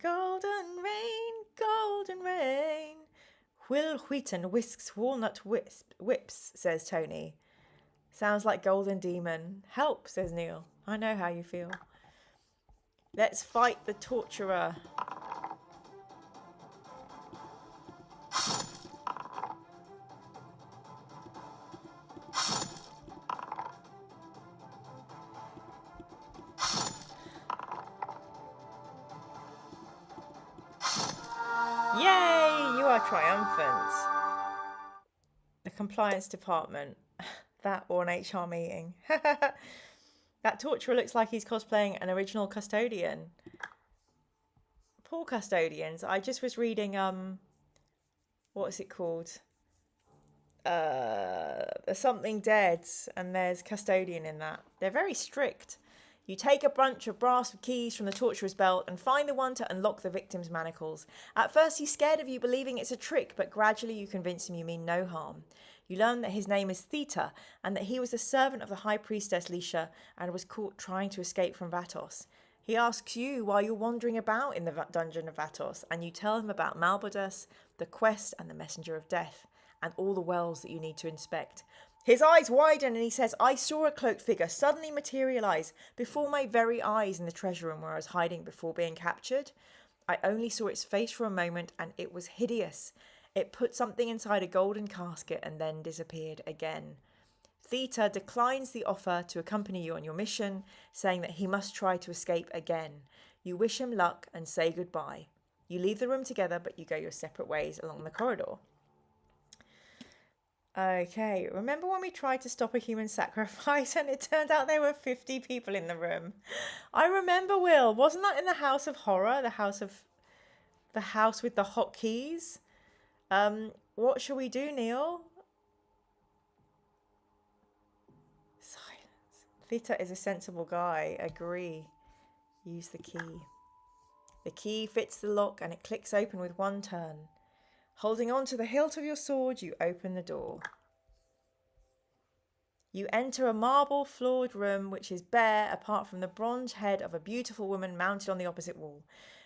Golden rain. Will Wheaton whisks walnut whips, says Tony. Sounds like Golden Demon. Help, says Neil. I know how you feel. Let's fight the torturer. Yay! You are triumphant. The compliance department. That or an HR meeting. That torturer looks like he's cosplaying an original custodian. Poor custodians. I just was reading, what is it called? There's Something Dead, and there's custodian in that. They're very strict. You take a bunch of brass keys from the torturer's belt and find the one to unlock the victim's manacles. At first he's scared of you, believing it's a trick, but gradually you convince him you mean no harm. You learn that his name is Theta, and that he was a servant of the High Priestess Lisha and was caught trying to escape from Vatos. He asks you why you're wandering about in the dungeon of Vatos, and you tell him about Malbodus, the quest, and the Messenger of Death, and all the wells that you need to inspect. His eyes widen and he says, I saw a cloaked figure suddenly materialise before my very eyes in the treasure room where I was hiding before being captured. I only saw its face for a moment and it was hideous. It put something inside a golden casket and then disappeared again. Theta declines the offer to accompany you on your mission, saying that he must try to escape again. You wish him luck and say goodbye. You leave the room together, but you go your separate ways along the corridor. Okay, remember when we tried to stop a human sacrifice and it turned out there were 50 people in the room? I remember, Will. Wasn't that in the House of Horror? The house with the hotkeys? What shall we do, Neil? Silence. Theta is a sensible guy. Agree. Use the key. The key fits the lock and it clicks open with one turn. Holding on to the hilt of your sword, you open the door. You enter a marble-floored room which is bare apart from the bronze head of a beautiful woman mounted on the opposite wall.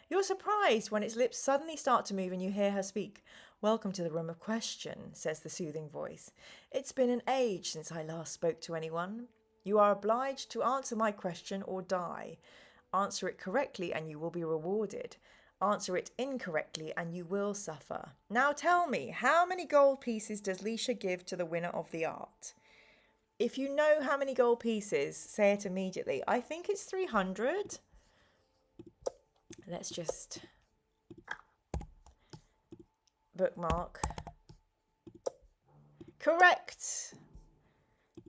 You're surprised when its lips suddenly start to move and you hear her speak. Welcome to the room of question, says the soothing voice. It's been an age since I last spoke to anyone. You are obliged to answer my question or die. Answer it correctly and you will be rewarded. Answer it incorrectly and you will suffer. Now tell me, how many gold pieces does Lisha give to the winner of the art? If you know how many gold pieces, say it immediately. I think it's 300. Let's just bookmark. Correct.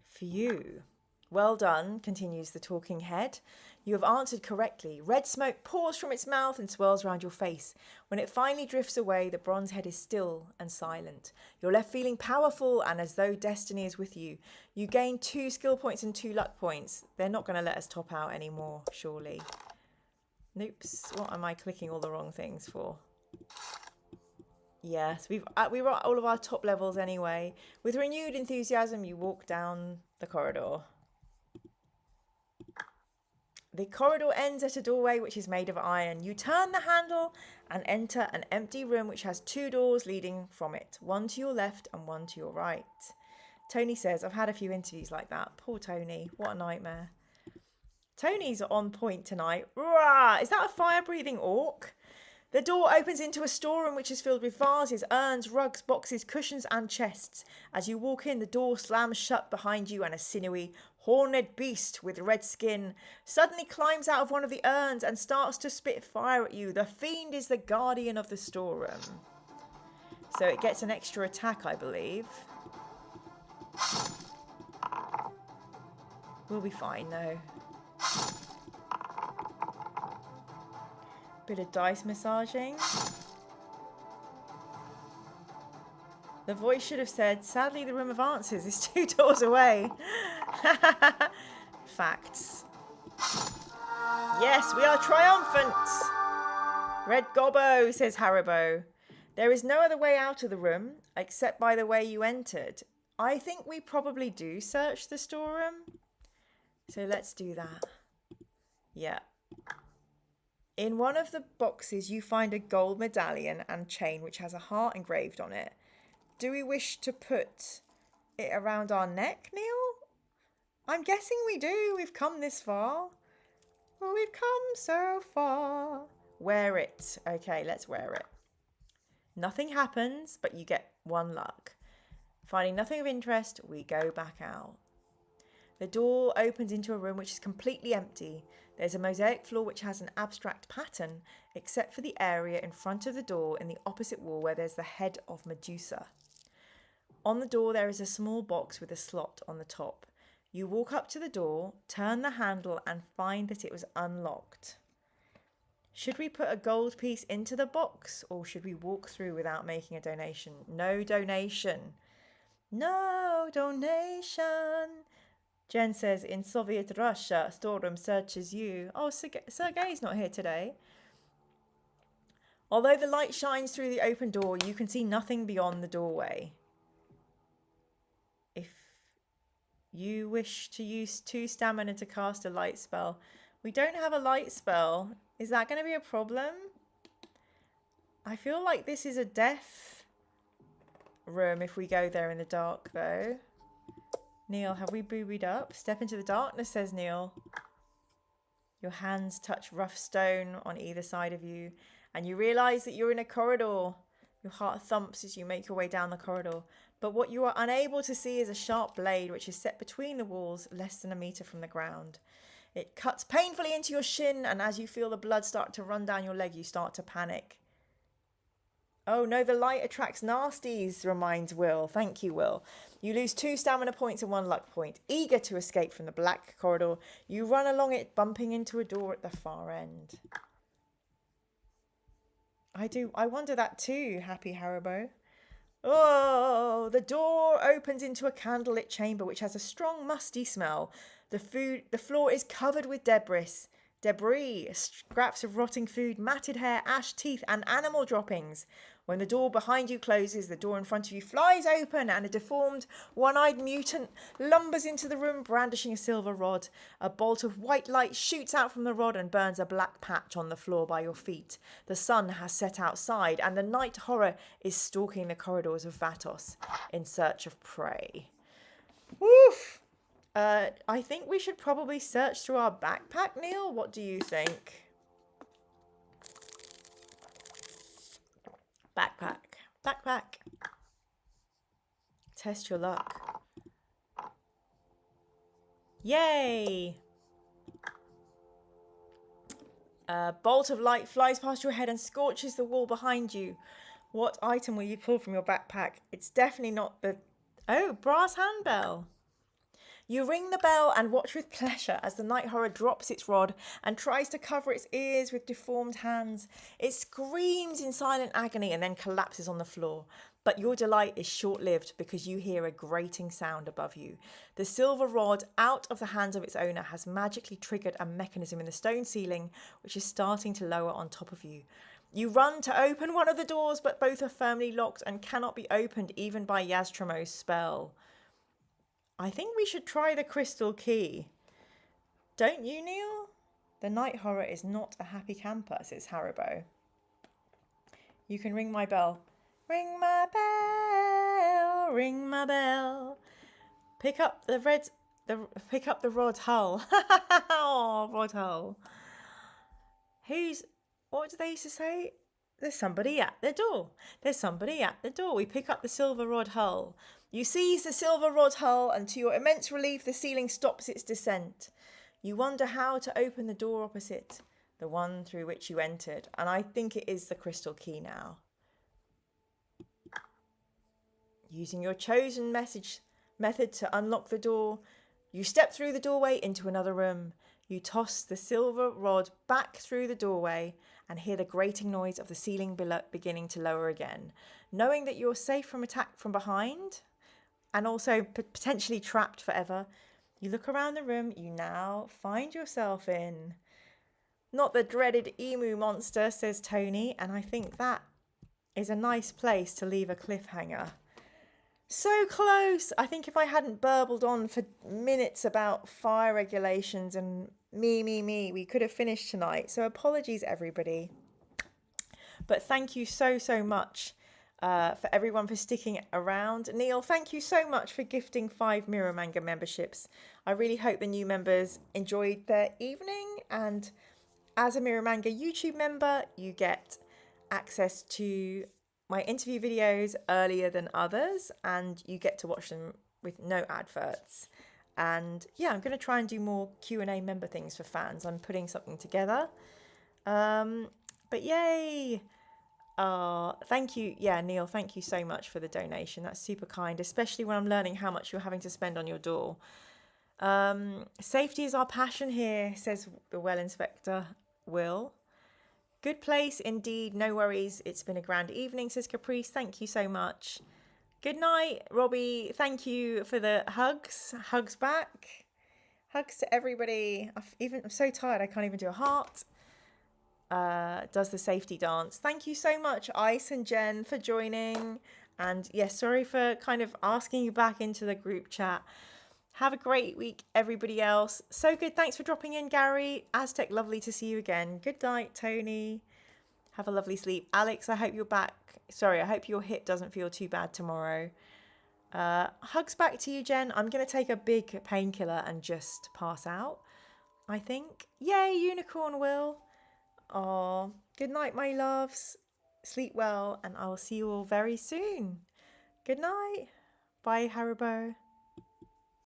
For you. Well done, continues the talking head. You have answered correctly. Red smoke pours from its mouth and swirls around your face. When it finally drifts away, the bronze head is still and silent. You're left feeling powerful and as though destiny is with you. You gain 2 skill points and 2 luck points. They're not going to let us top out anymore, surely. Oops, what am I clicking all the wrong things for? Yes, we were at all of our top levels anyway. With renewed enthusiasm, you walk down the corridor. The corridor ends at a doorway which is made of iron. You turn the handle and enter an empty room which has 2 doors leading from it. One to your left and one to your right. Tony says, I've had a few interviews like that. Poor Tony. What a nightmare. Tony's on point tonight. Rah! Is that a fire-breathing orc? The door opens into a storeroom which is filled with vases, urns, rugs, boxes, cushions and chests. As you walk in, the door slams shut behind you and a sinewy, horned beast with red skin suddenly climbs out of one of the urns and starts to spit fire at you. The fiend is the guardian of the storeroom. So it gets an extra attack, I believe. We'll be fine though. Bit of dice massaging. The voice should have said, sadly the room of answers is 2 doors away. Facts. Yes, we are triumphant. Red Gobbo, says Haribo. There is no other way out of the room except by the way you entered. I think we probably do search the storeroom. So let's do that. Yeah. In one of the boxes, you find a gold medallion and chain which has a heart engraved on it. Do we wish to put it around our neck, Neil? I'm guessing we do. We've come this far. Well, we've come so far. Wear it. Okay, let's wear it. Nothing happens, but you get 1 luck. Finding nothing of interest, we go back out. The door opens into a room which is completely empty. There's a mosaic floor which has an abstract pattern, except for the area in front of the door in the opposite wall where there's the head of Medusa. On the door there is a small box with a slot on the top. You walk up to the door, turn the handle and find that it was unlocked. Should we put a gold piece into the box or should we walk through without making a donation? No donation. No donation. Jen says, in Soviet Russia, storeroom searches you. Oh, Sergei's not here today. Although the light shines through the open door, you can see nothing beyond the doorway. If you wish to use 2 stamina to cast a light spell. We don't have a light spell. Is that going to be a problem? I feel like this is a death room if we go there in the dark, though. Neil, have we boobied up? Step into the darkness, says Neil. Your hands touch rough stone on either side of you, and you realise that you're in a corridor. Your heart thumps as you make your way down the corridor, but what you are unable to see is a sharp blade which is set between the walls, less than a metre from the ground. It cuts painfully into your shin, and as you feel the blood start to run down your leg, you start to panic. Oh no, the light attracts nasties, reminds Will. Thank you, Will. You lose 2 stamina points and 1 luck point. Eager to escape from the black corridor, you run along it, bumping into a door at the far end. I wonder that too, Happy Haribo. Oh, the door opens into a candlelit chamber which has a strong musty smell. The floor is covered with debris, scraps of rotting food, matted hair, ash, teeth, and animal droppings. When the door behind you closes, the door in front of you flies open and a deformed, one-eyed mutant lumbers into the room brandishing a silver rod. A bolt of white light shoots out from the rod and burns a black patch on the floor by your feet. The sun has set outside and the night horror is stalking the corridors of Vatos in search of prey. Woof! I think we should probably search through our backpack, Neil. What do you think? Backpack. Test your luck. Yay! A bolt of light flies past your head and scorches the wall behind you. What item will you pull from your backpack? It's definitely not the... Oh, brass handbell. You ring the bell and watch with pleasure as the night horror drops its rod and tries to cover its ears with deformed hands. It screams in silent agony and then collapses on the floor. But your delight is short-lived because you hear a grating sound above you. The silver rod, out of the hands of its owner, has magically triggered a mechanism in the stone ceiling which is starting to lower on top of you. You run to open one of the doors, but both are firmly locked and cannot be opened even by Yaztromo's spell. I think we should try the crystal key. Don't you, Neil? The night horror is not a happy camper, says Haribo. You can ring my bell. Ring my bell, ring my bell. Pick up the rod hull. Oh, rod hull. What do they used to say? There's somebody at the door. There's somebody at the door. We pick up the silver rod hull. You seize the silver rod hull, and to your immense relief, the ceiling stops its descent. You wonder how to open the door opposite, the one through which you entered. And I think it is the crystal key now. Using your chosen method to unlock the door, you step through the doorway into another room. You toss the silver rod back through the doorway and hear the grating noise of the ceiling beginning to lower again. Knowing that you're safe from attack from behind and also potentially trapped forever, you look around the room you now find yourself in. Not the dreaded emu monster, says Tony, and I think that is a nice place to leave a cliffhanger. So close! I think if I hadn't burbled on for minutes about fire regulations and me, we could have finished tonight. So apologies, everybody. But thank you so much for everyone for sticking around. Neil, thank you so much for gifting 5 Mirror Manga memberships. I really hope the new members enjoyed their evening. And as a Mirror Manga YouTube member, you get access to my interview videos earlier than others, and you get to watch them with no adverts. And yeah, I'm going to try and do more Q&A member things for fans. I'm putting something together. But yay! Thank you. Yeah, Neil, thank you so much for the donation. That's super kind, especially when I'm learning how much you're having to spend on your door. Safety is our passion here, says the Well Inspector, Will. Good place indeed, no worries. It's been a grand evening, says Caprice. Thank you so much. Good night, Robbie. Thank you for the hugs. Hugs back. Hugs to everybody. I'm so tired I can't even do a heart. Does the safety dance. Thank you so much, Ice and Jen, for joining. And yes, sorry for kind of asking you back into the group chat. Have a great week, everybody else. So good. Thanks for dropping in, Gary. Aztec, lovely to see you again. Good night, Tony. Have a lovely sleep. Alex, I hope you're back. Sorry, I hope your hip doesn't feel too bad tomorrow. Hugs back to you, Jen. I'm going to take a big painkiller and just pass out, I think. Yay, Unicorn Will. Oh, good night, my loves. Sleep well, and I will see you all very soon. Good night. Bye, Haribo.